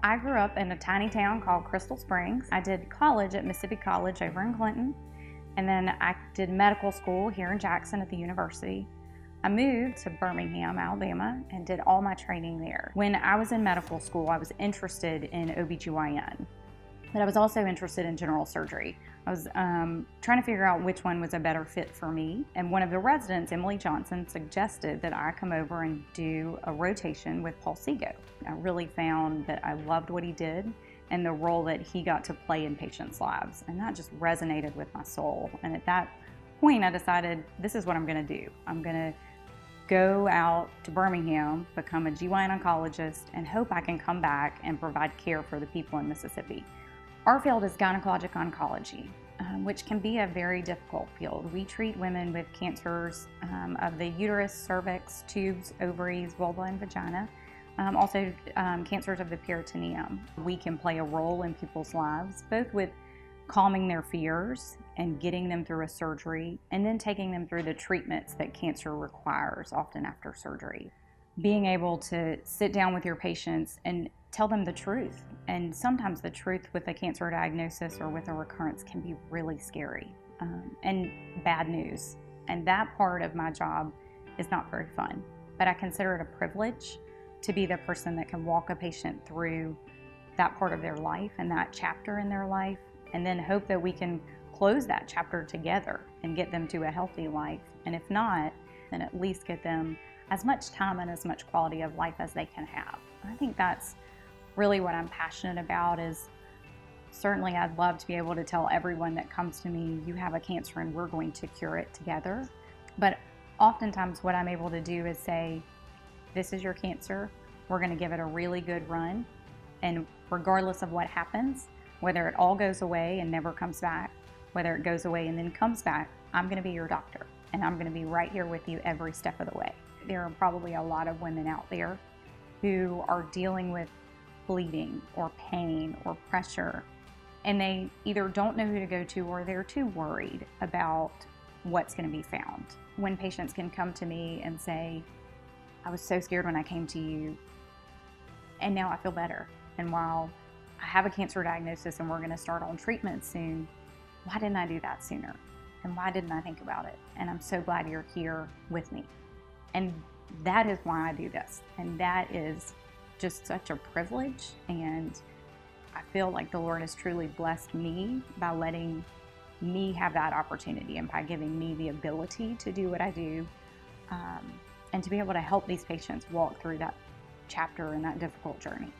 I grew up in a tiny town called Crystal Springs. I did college at Mississippi College over in Clinton, and then I did medical school here in Jackson at the university. I moved to Birmingham, Alabama, and did all my training there. When I was in medical school, I was interested in OBGYN, but I was also interested in general surgery. I was trying to figure out which one was a better fit for me, and one of the residents, Emily Johnson, suggested that I come over and do a rotation with Paul Seago. I really found that I loved what he did and the role that he got to play in patients' lives, and that just resonated with my soul. And at that point, I decided this is what I'm going to do. I'm going to go out to Birmingham, become a GYN oncologist, and hope I can come back and provide care for the people in Mississippi. Our field is gynecologic oncology, which can be a very difficult field. We treat women with cancers of the uterus, cervix, tubes, ovaries, vulva, and vagina. Also cancers of the peritoneum. We can play a role in people's lives, both with calming their fears and getting them through a surgery, and then taking them through the treatments that cancer requires, often after surgery. Being able to sit down with your patients and tell them the truth. And sometimes the truth with a cancer diagnosis or with a recurrence can be really scary and bad news. And that part of my job is not very fun, but I consider it a privilege to be the person that can walk a patient through that part of their life and that chapter in their life, and then hope that we can close that chapter together and get them to a healthy life. And if not, then at least get them as much time and as much quality of life as they can have. I think that's really what I'm passionate about. Is certainly I'd love to be able to tell everyone that comes to me, you have a cancer and we're going to cure it together. But oftentimes what I'm able to do is say, this is your cancer, we're going to give it a really good run, and regardless of what happens, whether it all goes away and never comes back, whether it goes away and then comes back, I'm going to be your doctor, and I'm going to be right here with you every step of the way. There are probably a lot of women out there who are dealing with bleeding or pain or pressure, and they either don't know who to go to or they're too worried about what's going to be found. When patients can come to me and say, I was so scared when I came to you, and now I feel better. And while I have a cancer diagnosis and we're going to start on treatment soon, why didn't I do that sooner? And why didn't I think about it? And I'm so glad you're here with me. And that is why I do this. And that is just such a privilege. And I feel like the Lord has truly blessed me by letting me have that opportunity and by giving me the ability to do what I do, and to be able to help these patients walk through that chapter and that difficult journey.